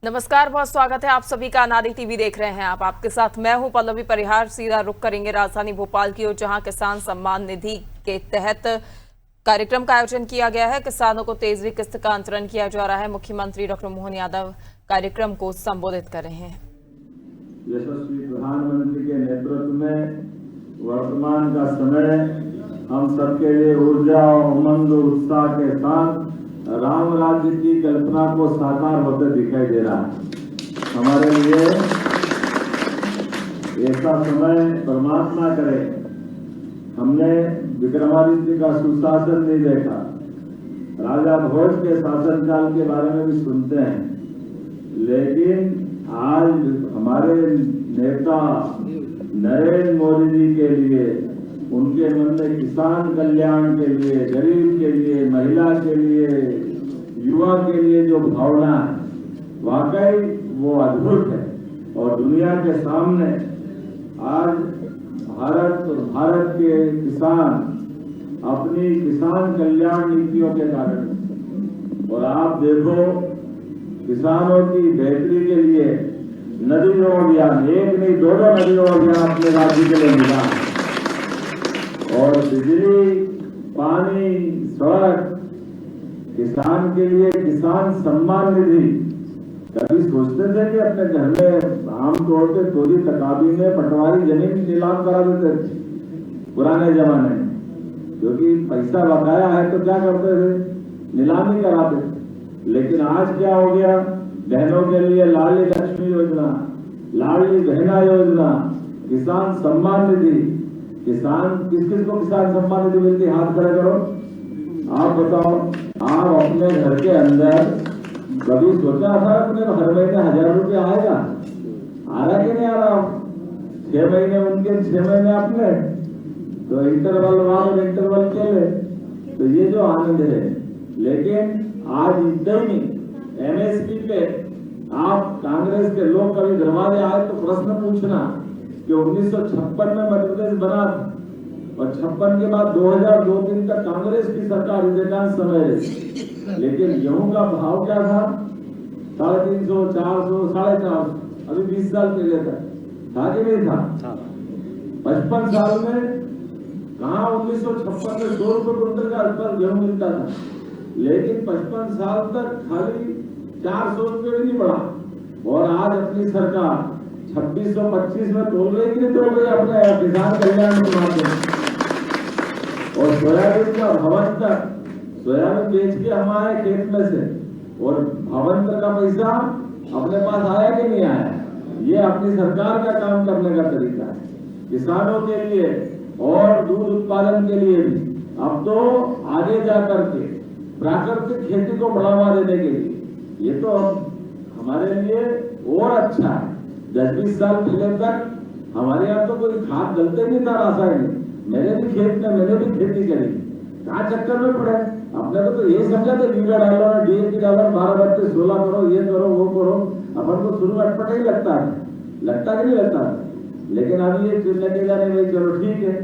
नमस्कार, बहुत स्वागत है आप सभी का। अनादि टीवी देख रहे हैं आप। आपके साथ मैं हूं पल्लवी परिहार। सीधा रुख करेंगे राजधानी भोपाल की ओर, जहां किसान सम्मान निधि के तहत कार्यक्रम का आयोजन किया गया है। किसानों को तेजी किस्त का अंतरण किया जा रहा है। मुख्यमंत्री डॉक्टर मोहन यादव कार्यक्रम को संबोधित कर रहे हैं। यशस्वी प्रधानमंत्री के नेतृत्व में वर्तमान का समय हम सबके लिए ऊर्जा और उमंग उत्साह के साथ राम राज्य की कल्पना को साकार होते दिखाई दे रहा है। हमारे लिए ऐसा समय परमात्मा करे। हमने विक्रमादित्य का सुशासन नहीं देखा, राजा भोज के शासनकाल के बारे में भी सुनते हैं, लेकिन आज हमारे नेता नरेंद्र मोदी जी के लिए, उनके मन में किसान कल्याण के लिए, गरीब के लिए, महिला के लिए, युवा के लिए जो भावना है, वाकई वो अद्भुत है। और दुनिया के सामने आज भारत और भारत के किसान अपनी किसान कल्याण नीतियों के कारण, और आप देखो किसानों की बेहतरी के लिए नदियों अभियान, एक नहीं दो नदियों अभियान अपने राज्य के लिए मिला, और बिजली, पानी, सड़क, किसान के लिए किसान सम्मान निधि। कभी सोचते थे कि अपने घर में आमतौर पे थोड़ी तकाबी में पटवारी जमीन नीलाम करा देते थे पुराने जमाने में, क्योंकि पैसा बकाया है तो क्या करते थे, नीलामी कराते। लेकिन आज क्या हो गया, बहनों के लिए लाडली लक्ष्मी योजना, लाडली बहना योजना, किसान सम्मान निधि। किसान किस किस को किसान सम्मान निधि मिलती है, हाथ खड़ा करो। आप बताओ, आप अपने घर के अंदर कभी सोचा था अपने हर महीने 1000 रुपया आएगा? आ रहा कि नहीं आ रहा? 6 महीने उनके, 6 महीने अपने, तो इंटरवल वाल इंटरवल चले, तो ये जो आनंद है। लेकिन आज इतना ही एमएसपी पे आप कांग्रेस के लोग कभी दरवाजे आए तो प्रश्न पूछना कि 1956 में मध्य प्रदेश बना था, और 56 के बाद 2002-3 तक कांग्रेस की सरकार अधिकांश समय रही। लेकिन गेहूं का भाव क्या था? 350, 400, 450। अभी 20 साल पहले था कि नहीं था? 55 साल में कहा 1956 में 100 रुपए क्विंटल का स्तर गेहूं मिलता था, लेकिन 55 साल तक खाली 400 रुपये भी नहीं बढ़ा। और आज अपनी सरकार 2625 में तोल रही कि नहीं तोल रही अपने किसान कल्याण के माध्यम से। और सोयाबीन का भवंतर, सोयाबीन बेच के हमारे खेत में से, और भवंतर का पैसा अपने पास आया कि नहीं आया? ये अपनी सरकार का काम करने का तरीका है। किसानों के लिए और दूध उत्पादन के लिए भी अब तो आगे जाकर के प्राकृतिक खेती को बढ़ावा देने के लिए, ये तो हमारे लिए और अच्छा है। 10-20 साल पहले तक हमारे यहाँ तो कोई खाद डलते नहीं था रासायनिक। मेरे भी खेत में मैंने भी खेती करी, कहाँ चक्कर में पड़े। अपने को तो ये समझा था यूरिया डालो, डीएपी डालो, 12-32-16 करो, ये करो वो करो। अपन को शुरू अटपटा ही लगता है, लगता कि नहीं लगता? लेकिन अभी ये लगेगा नहीं भाई, चलो ठीक है।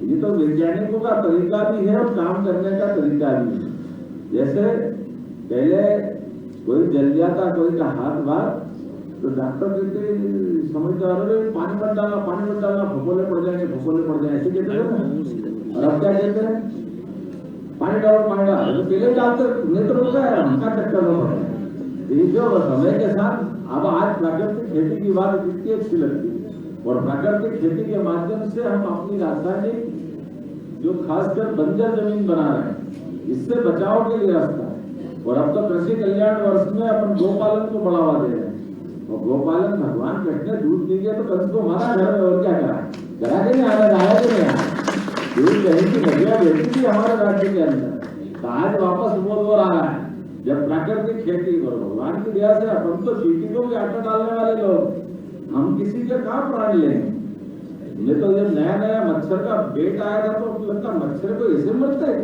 ये तो वैज्ञानिकों का तरीका भी है और काम करने का तरीका भी है। जैसे पहले कोई जल जाता, कोई का हाथ बार, तो डॉक्टर कहते समझदार, पानी मत डालना, पानी मत डालना, फफोले पड़ जाएंगे, फफोले पड़ जाएंगे, ऐसे कहते हैं ना। और अब क्या कहते हैं, पानी डालो, पानी डालो। तो पहले डालते नहीं तो रुक गया, उनका चक्कर में पड़ गया। जो समय के साथ अब आज प्राकृतिक खेती की बात कितनी अच्छी लगती है, और प्राकृतिक खेती के माध्यम से हम अपनी रासायनिक जो खासकर बंजर जमीन बना रहे हैं, इससे बचाव के लिए रास्ता है। और अब तो कृषि कल्याण वर्ष में अपन गोपालन को बढ़ावा दे रहे हैं। और गोपालन भगवान कृष्ण ने दूध दी गया तो कंस को हमारा घर में और क्या करा के नहीं आया कि नहीं आया? दूध दही की नदियां बेचती थी हमारे राज्य के अंदर, तो आज वापस वो दौर आ रहा है जब प्राकृतिक खेती करो। भगवान की दया से अपन तो चीटियों के आटा डालने वाले लोग, हम किसी के कहाँ प्राण लेंगे? ये तो जब नया नया मच्छर का पेट आया था तो लगता मच्छर को ऐसे मरता है,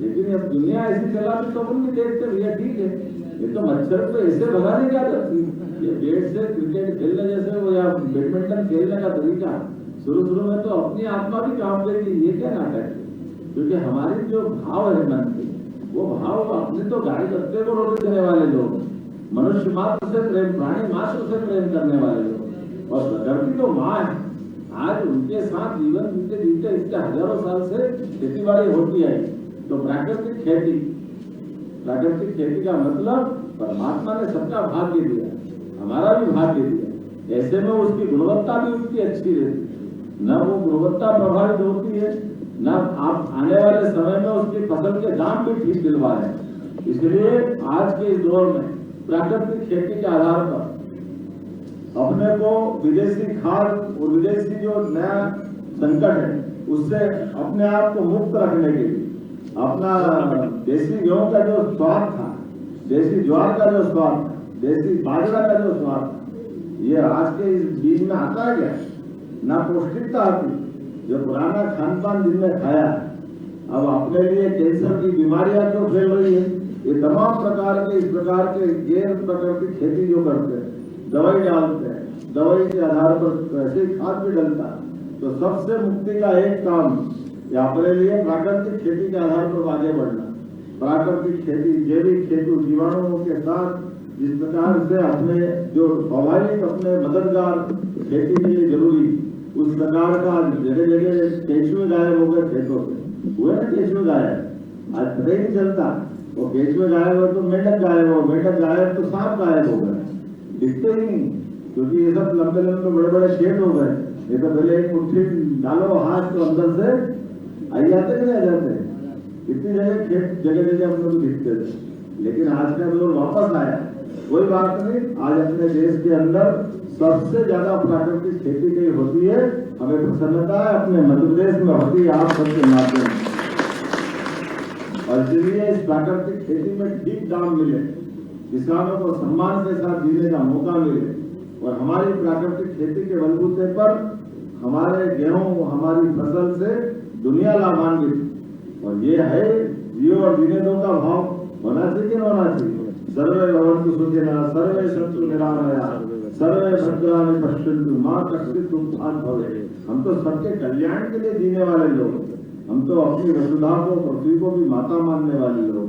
लेकिन अब दुनिया ऐसी चला भी तो अपन भी देखते भैया ठीक है, ये तो मच्छर को ऐसे भगाने क्या करती, ये पेट से क्रिकेट खेलने जैसे वो या बैडमिंटन खेलने का तरीका शुरू में तो अपनी आत्मा भी काम करेगी। ये क्या नाटक है? क्योंकि हमारी जो भाव है मन के, वो भाव अपने तो गाय कुत्ते को रोटी देने वाले लोग, मनुष्य मात्र से प्रेम, प्राणी मात्र से प्रेम करने वाले लोग, और प्रकृति तो माँ है। आज उनके साथ जीवन बीते बीते इसके हजारों साल से खेती बाड़ी होती है। तो प्राकृतिक खेती का मतलब परमात्मा ने सबका भाग्य दिया, हमारा भी भाग्य दिया। ऐसे में उसकी गुणवत्ता भी उसकी अच्छी रहती, न वो गुणवत्ता प्रभावित होती है, न आप आने वाले समय में उसकी फसल के दाम भी ठीक दिलवा रहे हैं। इसलिए आज के इस दौर में प्राकृतिक खेती के आधार पर अपने को विदेशी खाद और विदेशी जो नया संकट है उससे अपने आप को मुक्त रखने के लिए अपना देसी गेहूं का जो स्वाद था, देसी ज्वार का जो स्वाद था, देसी बाजरा का जो स्वाद था, ये आज के इस बीज में आता है क्या? ना पौष्टिकता आती। जो पुराना खान पान जिनमें खाया अब अपने लिए कैंसर की बीमारियां क्यों फैल रही है? ये तमाम प्रकार के इस प्रकार के गैर प्राकृतिक खेती जो करते हैं, दवाई डालते हैं, दवाई के आधार पर कैसे खाद भी डलता है। तो सबसे मुक्ति का एक काम या अपने लिए प्राकृतिक खेती के आधार पर आगे बढ़ना। प्राकृतिक खेती, जैविक खेती, जीवाणुओं के साथ जिस प्रकार से अपने जो स्वाभाविक अपने मददगार खेती के लिए जरूरी, उस प्रकार का जगह जगह केंचुए गायब हो गए खेतों से, हुए ना केंचुए गायब, आज पता ही नहीं चलता। वो केंचुए गायब हो तो मेंढक गायब हो, मेंढक गायब तो सांप गायब हो गए, दिखते ही नहीं, क्योंकि ये सब लंबे लंबे बड़े बड़े शेड हो गए। ये तो पहले एक मुट्ठी डालो हाथ तो अंदर से आई जाते नहीं आ जाते। इतनी जगह खेत जगह जगह अपने को दिखते थे, लेकिन आज का दौर वापस आया। कोई बात नहीं, आज अपने देश के अंदर सबसे ज्यादा प्राकृतिक खेती की होती है। हमें प्रसन्नता है, अपने मध्य प्रदेश में होती है आप सबके माध्यम से। और इसलिए इस प्राकृतिक खेती में ठीक दाम मिले, किसानों को सम्मान के साथ जीने का मौका मिले, और हमारी प्राकृतिक खेती के बलबूते पर हमारे गेहूं, हमारी फसल से दुनिया लाभान्वित। और ये है जियो और जीने दो का भाव होना चाहिए कि होना चाहिए। सर्वे भवन्तु सुखिनः, सर्वे सन्तु निरामयाः, सर्वे भद्राणि पश्यन्तु मा कश्चित् दुःखात् भवेत्। हम तो सबके कल्याण के लिए जीने वाले लोग, हम तो अपनी वसुधा को, पृथ्वी को भी माता मानने वाले लोग।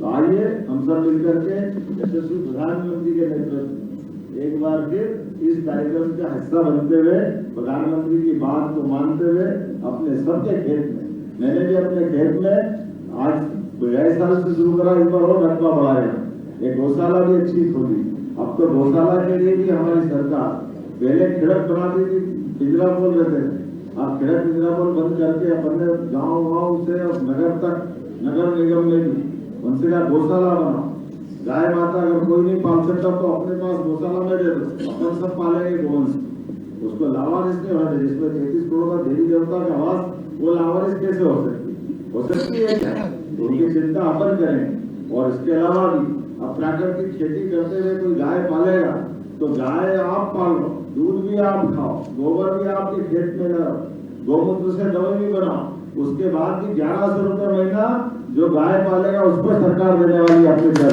तो आइए हम सब मिलकर के यशस्वी प्रधानमंत्री के नेतृत्व एक बार फिर इस कार्यक्रम का हिस्सा बनते हुए, प्रधानमंत्री की बात को मानते हुए अपने सबके खेत में, मैंने भी अपने खेत में आज गए साल से शुरू करा, इस बार और रकबा बढ़ाया, एक गौशाला भी अच्छी खोली। अब तो गौशाला के लिए भी हमारी सरकार पहले खिड़क बनाती थी, पिंजरा बोल रहते थे, अब खिड़क पिंजरा बोल बंद करके अपने गाँव से नगर तक, नगर निगम में भी उनसे कहा गौशाला बनाओ। गाय माता अगर कोई नहीं पाल सकता तो अपने पास गौशाला में दे दो, अपन सब पालेंगे गोवंश। उसको लावारिस नहीं होना चाहिए, जिसमें 33 करोड़ का देवी देवता का आवास, वो लावारिस कैसे हो सकती है क्या? तो उनकी चिंता अपन करें। और इसके अलावा भी अब प्राकृतिक खेती करते हुए कोई गाय पालेगा तो गाय आप पालो, दूध भी आप खाओ, गोबर भी आपके खेत में लगाओ, गौमूत्र से दवाई भी बनाओ। उसके बाद भी 1100 रुपये महीना जो गाय पालेगा उसको सरकार देने वाली है अपने घर।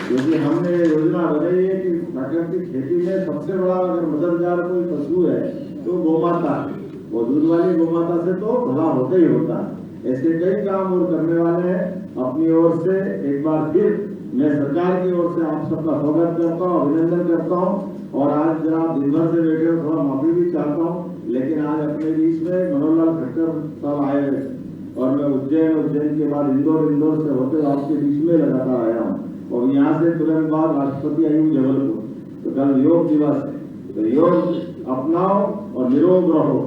क्योंकि हमने योजना बनाई है कि प्राकृतिक खेती में सबसे बड़ा अगर मददगार कोई पशु है तो गोमाता है, वो दूध वाली गोमाता से तो भला होता ही होता है। ऐसे कई काम और करने वाले हैं। अपनी ओर से एक बार फिर मैं सरकार की ओर से आप सबका स्वागत करता हूँ, अभिनंदन करता हूँ। और आज जब आप दिन भर से बैठे हो, थोड़ा माफी भी चाहता हूँ, लेकिन आज अपने बीच में मनोहर लाल खट्टर साहब आए हुए और मैं उज्जैन के बाद इंदौर से होते आपके बीच में लगातार आया हूँ। और यहाँ से तुरंत बाद राष्ट्रपति आई हूँ जबलपुर। तो कल योग दिवस है, तो योग अपनाओ और निरोग रहो।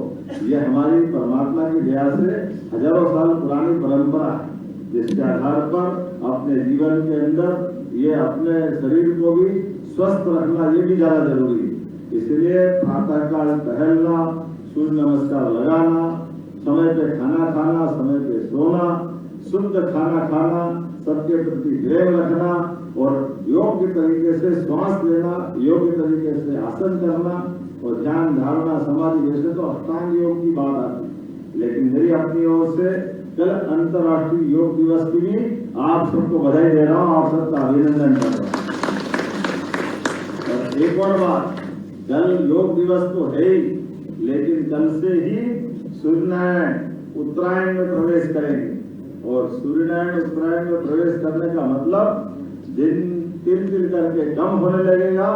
ये हमारी परमात्मा की दया से हजारों साल पुरानी परंपरा है, जिसके आधार पर अपने जीवन के अंदर ये अपने शरीर को भी स्वस्थ रखना ये भी ज्यादा जरूरी है। इसलिए प्रातःकाल टहलना, सूर्य नमस्कार लगाना, समय पे खाना खाना, समय पे सोना, शुद्ध खाना खाना, सबके प्रति प्रेम रखना और योग्य तरीके से श्वास लेना, योग्य तरीके से आसन करना और ध्यान धारणा समाधि, जैसे तो अष्टांग योग की बात आती। लेकिन मेरी अपनी ओर से कल अंतर्राष्ट्रीय योग दिवस की भी आप सबको बधाई दे रहा हूँ, आप सबका अभिनंदन कर रहा हूँ। और एक और बात, कल योग दिवस तो है ही, लेकिन कल से ही सूर्यनारायण उत्तरायण में प्रवेश करेंगे। और सूर्यनारायण उत्तरायण में प्रवेश करने का मतलब दिन तिल तिल करके कम होने लगेगा,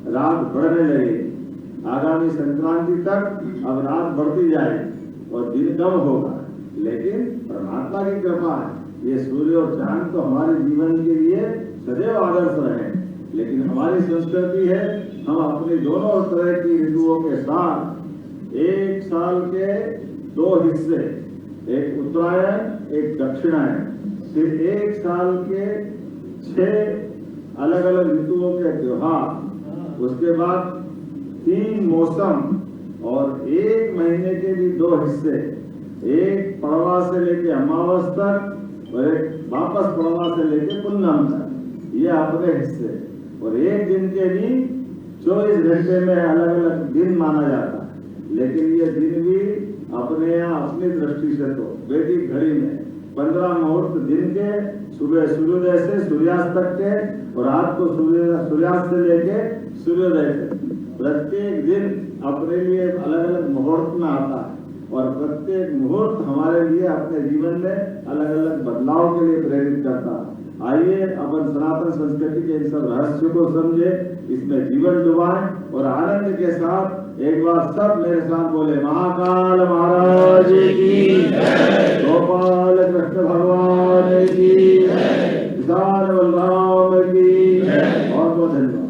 रात बढ़ने लगेगी। आगामी संक्रांति तक अब रात बढ़ती जाएगी और दिन कम होगा, लेकिन परमात्मा की कृपा है। ये सूर्य और चांद तो हमारे जीवन के लिए सदैव आदर्श रहे, लेकिन हमारी संस्कृति है हम अपने दोनों तरह की ऋतुओं के साथ एक साल के 2 हिस्से, एक उत्तरायण एक दक्षिणायन, फिर एक साल के 6 अलग अलग ऋतुओं के त्योहार, उसके बाद 3 मौसम और 1 महीने के भी 2 हिस्से, एक पड़वा से लेके अमावस तक और एक वापस पड़वा से लेके पूर्णिमा तक, ये अपने हिस्से। और एक दिन के भी 24 घंटे में अलग अलग दिन माना जाता है, लेकिन ये दिन भी अपने यहाँ अपनी दृष्टि से तो वैदिक घड़ी में 15 मुहूर्त दिन के, सुबह सूर्योदय से सूर्यास्त तक के और रात को सूर्यास्त से लेके सूर्योदय तक, प्रत्येक दिन अपने लिए अलग अलग मुहूर्त में आता है और प्रत्येक मुहूर्त हमारे लिए अपने जीवन में अलग अलग बदलाव के लिए प्रेरित करता है। आइए अपन सनातन संस्कृति के इन सब रहस्य को समझे, इसमें जीवन डुबाएं और आनंद के साथ एक बार सब मेरे साथ बोले महाकाल महाराज की जय, गोपाल कृष्ण भगवान की जय, किसान बलराम की जय। बहुत बहुत धन्यवाद।